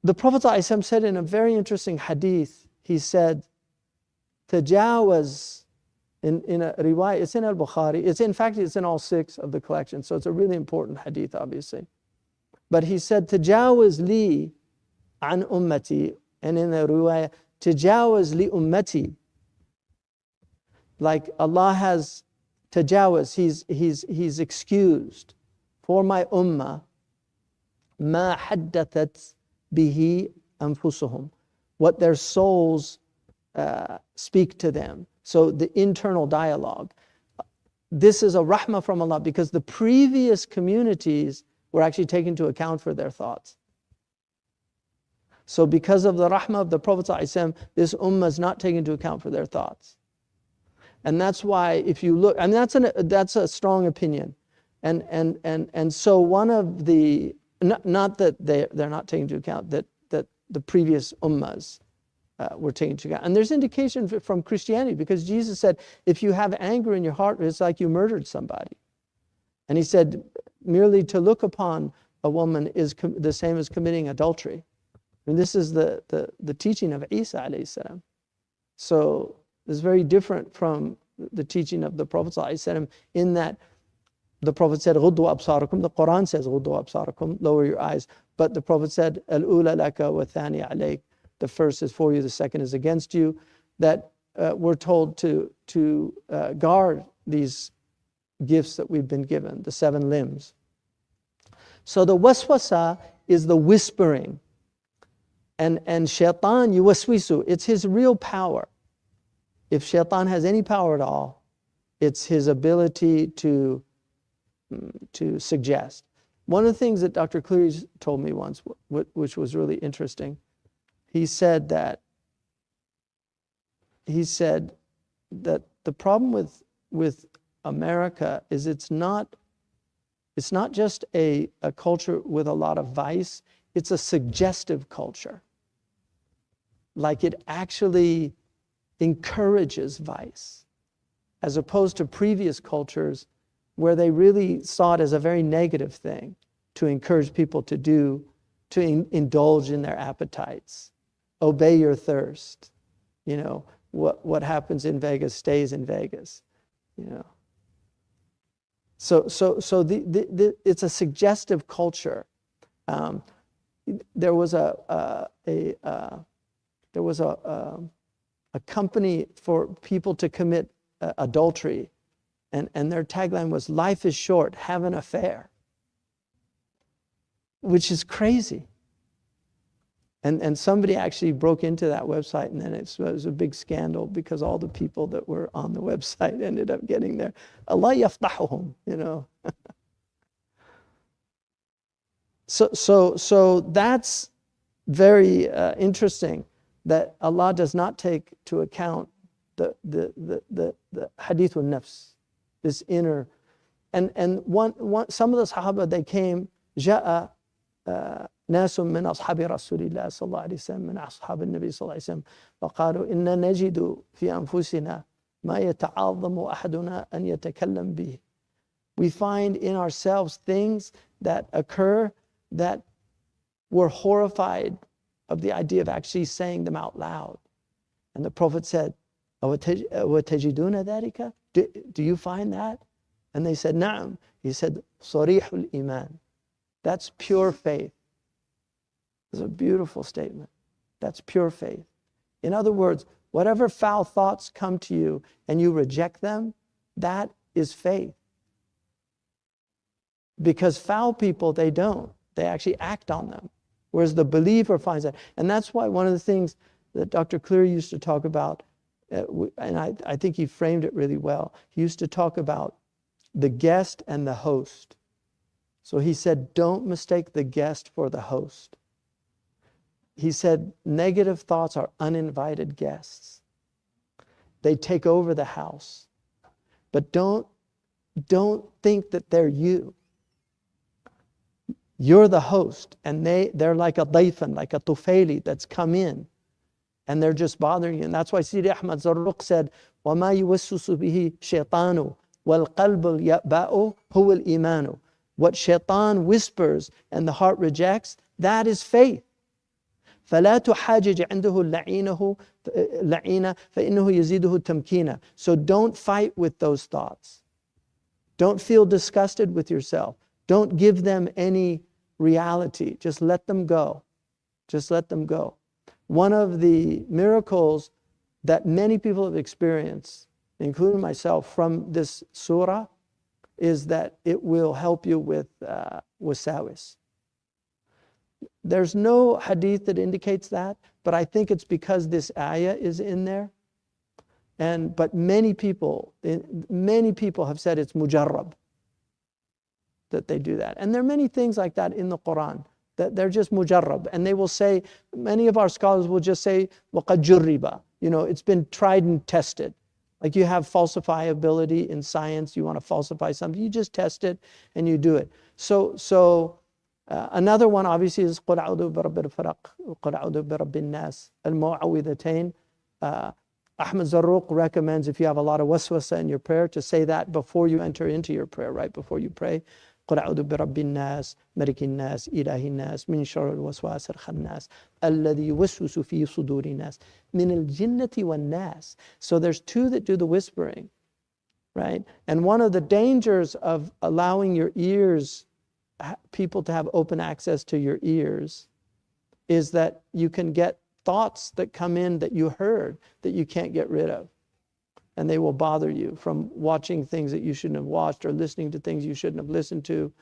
The Prophet ﷺ said in a very interesting hadith, he said, tajawaz, in a riwayah, it's in al-Bukhari, it's in all 6 of the collection, so it's a really important hadith, obviously. But he said, tajawaz li an ummati, and in the riwayah, tajawaz li ummati. Like Allah has tajawaz, He's excused for my ummah, ma haddathat bihi anfusuhum, what their souls speak to them. So the internal dialogue. This is a rahmah from Allah because the previous communities were actually taken into account for their thoughts. So because of the rahmah of the Prophet ﷺ, this ummah is not taken into account for their thoughts. And that's why if you look, I mean that's a strong opinion. And so one of the, not that they're not taken into account, that the previous ummahs were taken into account. And there's indication from Christianity because Jesus said, if you have anger in your heart, it's like you murdered somebody. And he said, merely to look upon a woman is the same as committing adultery. And this is the teaching of Isa alayhi salam. So it's very different from the teaching of the Prophet ﷺ in that the Prophet said, غُضُّوا أَبْصَارَكُمْ. The Quran says, غُضُّوا أَبْصَارَكُمْ, lower your eyes. But the Prophet said, الْأُولَى لَكَ وَالثَّانِيَ عَلَيْكَ. The first is for you, the second is against you. That we're told to guard these gifts that we've been given, the 7 limbs. So the waswasah is the whispering. And shaitan yuwaswisu, it's his real power. If shaitan has any power at all, it's his ability to suggest. One of the things that Dr. Cleary told me once, which was really interesting, he said that the problem with America is it's not just a culture with a lot of vice, it's a suggestive culture. Like it actually encourages vice, as opposed to previous cultures where they really saw it as a very negative thing to encourage people to indulge in their appetites, obey your thirst. You know, what happens in Vegas stays in Vegas, you know. So it's a suggestive culture. There was a company for people to commit adultery, and their tagline was, life is short, have an affair, which is crazy. And somebody actually broke into that website, and then it was a big scandal because all the people that were on the website ended up getting there. Allah yaftahuhum, you know. So that's very interesting, that Allah does not take to account the hadith al-nafs, this inner, and some of the Sahaba, they came, جاء ناس من أصحاب رسول الله صلى الله عليه وسلم من أصحاب النبي صلى الله عليه وسلم فقالوا إن نجد في أنفسنا ما يتعاظم أحدنا أن يتكلم به. We find in ourselves things that occur that we're horrified of the idea of actually saying them out loud. And the Prophet said, وَتَجِدُونَ ذَلِكَ? Do you find that? And they said, نعم. He said, صَرِيحُ الْإِيمَانِ. That's pure faith. It's a beautiful statement. That's pure faith. In other words, whatever foul thoughts come to you and you reject them, that is faith. Because foul people, they don't. They actually act on them. Whereas the believer finds that. And that's why one of the things that Dr. Cleary used to talk about, and I think he framed it really well, he used to talk about the guest and the host. So he said, don't mistake the guest for the host. He said, negative thoughts are uninvited guests. They take over the house. But don't think that they're you. You're the host, and they're like a dayfan, like a tufayli that's come in, and they're just bothering you. And that's why Sidi Ahmad Zarruq said, وَمَا يُوَسُّسُ بِهِ شَيْطَانُ وَالْقَلْبُ الْيَأْبَأُ هُوَ الْإِيمَانُ. What shaitan whispers and the heart rejects, that is faith. فلا تحاجج عنده لعينة فإنه يزيده تمكينا. So don't fight with those thoughts. Don't feel disgusted with yourself. Don't give them any reality. Just let them go. Just let them go. One of the miracles that many people have experienced, including myself, from this surah is that it will help you with wasawis. There's no hadith that indicates that, but I think it's because this ayah is in there. But many people have said it's mujarrab, that they do that. And there are many things like that in the Quran, that they're just mujarrab. And they will say, many of our scholars will just say, وَقَدْ جُرِّبَ. It's been tried and tested. Like you have falsifiability in science, you want to falsify something, you just test it and you do it. So another one obviously is قُلْ أَعُوذُ بِرَبِّ الْفَلَقِ وَقُلْ أَعُوذُ بِرَبِّ النَّاسِ الْمُعَوِّذَتَيْن. Ahmed Zarruq recommends, if you have a lot of waswasah in your prayer, to say that before you enter into your prayer, right before you pray. قُلْ أَعُوذُ بِرَبِّ النَّاسِ مَلِكِ النَّاسِ إِلَهِ النَّاسِ مِنْ شَرِّ الْوَسْوَاسِ الْخَنَّاسِ الَّذِي يُوَسْوِسُ فِي صُدُورِ النَّاسِ مِنَ الْجِنَّةِ وَالنَّاسِ. So there's two that do the whispering, right? And one of the dangers of allowing your ears, people to have open access to your ears, is that you can get thoughts that come in that you heard that you can't get rid of. And they will bother you from watching things that you shouldn't have watched or listening to things you shouldn't have listened to.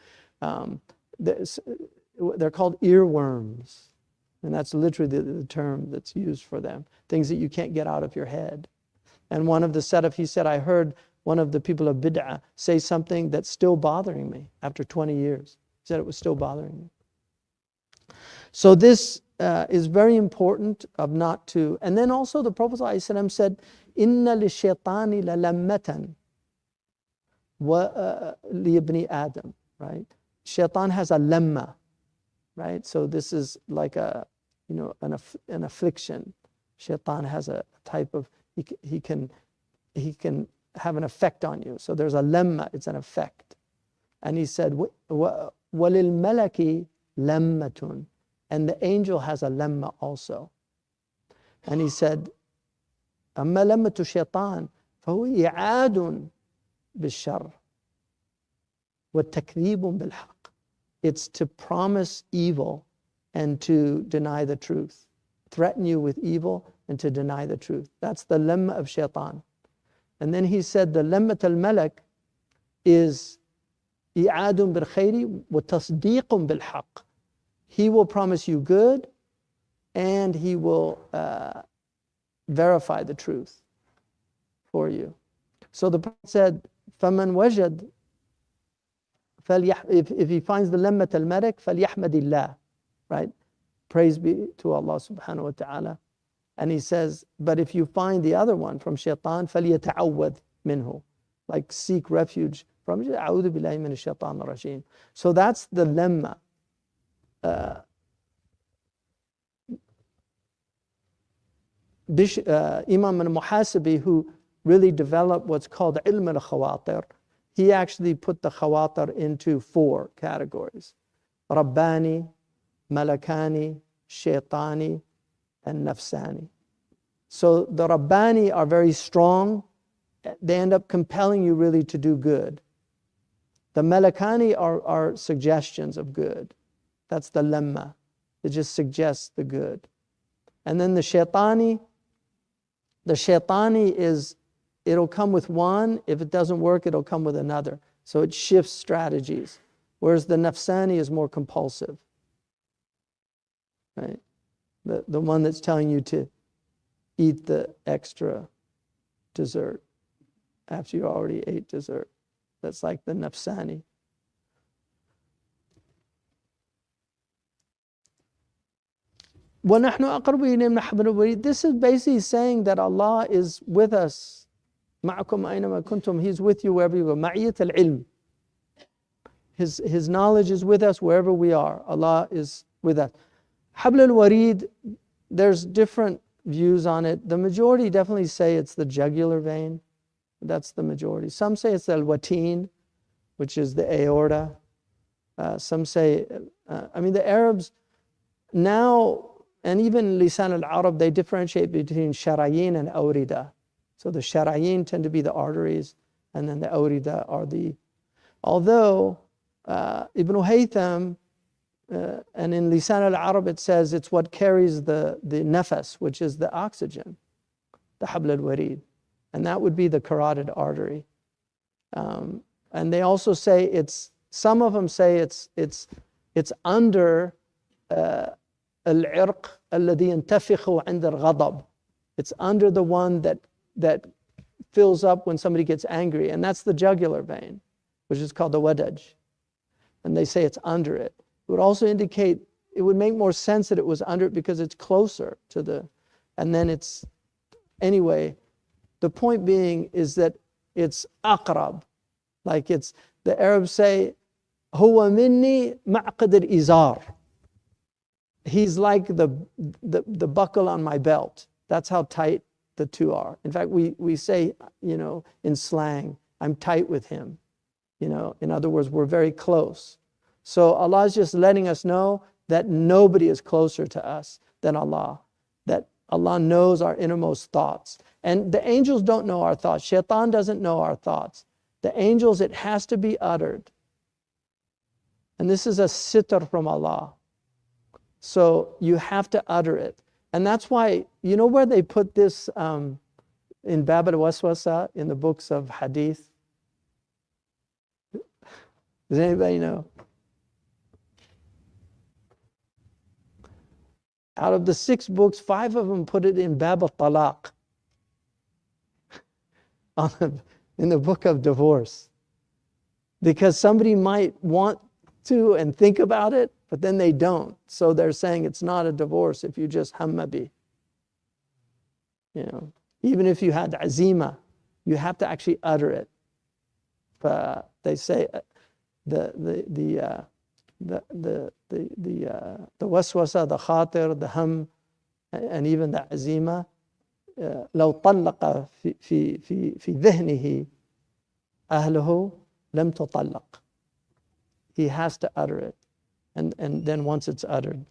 They're called earworms. And that's literally the term that's used for them. Things that you can't get out of your head. And one of the Salaf, he said, I heard one of the people of bid'ah say something that's still bothering me after 20 years. He said it was still bothering me. So this is very important of not to. And then also the Prophet ﷺ said, Inna li shaytani la lammatan wa li ibni Adam, right? Shaitan has a lamma, right? So this is like an affliction. Shaitan has a type of, he can have an effect on you. So there's a lamma, it's an effect. And he said, walil malaki lammatun. And the angel has a lamma also. And he said, أما لمة الشيطان فهو إعاد بالشر والتكذيب بالحق. It's to promise evil and to deny the truth. Threaten you with evil and to deny the truth. That's the lamma of shaitan. And then he said the lammat al-malak is إعاد بالخير وتصديق بالحق. He will promise you good and he will verify the truth for you. So the Prophet said, فَمَنْ وَجَدْ if he finds the lammat al-malak, فَلْيَحْمَدِ اللَّهِ, right? Praise be to Allah subhanahu wa ta'ala. And he says, but if you find the other one from shaitan, فَلْيَتَعَوَّذْ مِنْهُ, like seek refuge from أعوذ بالله من الشيطان الرجيم. So that's the lamma. Imam al-Muhasibi, who really developed what's called ilm al-khawatir, he actually put the khawatir into 4 categories: Rabbani, Malakani, Shaitani, and Nafsani. So the Rabbani are very strong. They end up compelling you really to do good. The Malakani are suggestions of good. That's the lemma. It just suggests the good. And then the shaitani is, it'll come with one. If it doesn't work, it'll come with another. So it shifts strategies. Whereas the nafsani is more compulsive. Right? The one that's telling you to eat the extra dessert after you already ate dessert. That's like the nafsani. This is basically saying that Allah is with us. He's with you wherever you go. Ma'iyat al-ilm. His knowledge is with us wherever we are. Allah is with us. Habl al-warid, there's different views on it. The majority definitely say it's the jugular vein. That's the majority. Some say it's al-watin, which is the aorta. Some say, the Arabs now, and even lisan al-Arab, they differentiate between sharayin and awrida. So the sharayin tend to be the arteries, and then the awrida are the, although Ibn Haytham, and in lisan al-Arab it says it's what carries the nafas, which is the oxygen, the habl al-warid, and that would be the carotid artery. And they also say it's, some of them say it's under al-irq alladhi yantafikhu 'inda al-ghadab. It's under the one that fills up when somebody gets angry, and that's the jugular vein, which is called the wadaj. And they say it's under it. It would also indicate, it would make more sense that it was under it because it's closer to the, and then it's, anyway, the point being is that it's aqrab. Like it's, the Arabs say, huwa minni ma'qad al-izar. He's like the buckle on my belt. That's how tight the two are. In fact, we say, in slang, I'm tight with him. In other words, we're very close. So Allah is just letting us know that nobody is closer to us than Allah. That Allah knows our innermost thoughts. And the angels don't know our thoughts. Shaitan doesn't know our thoughts. The angels, it has to be uttered. And this is a sitr from Allah. So you have to utter it. And that's why, you know where they put this in Bab al-Waswasah, in the books of Hadith? Does anybody know? Out of the 6 books, 5 of them put it in Bab al-Talaq, in the book of divorce. Because somebody might want to and think about it, but then they don't. So they're saying it's not a divorce if you just hammabi. Even if you had azima, you have to actually utter it. They say the waswasa, the khatir, the ham, and even the azima, لو طلق في ذهنه أهله لم تطلق. He has to utter it, and then once it's uttered,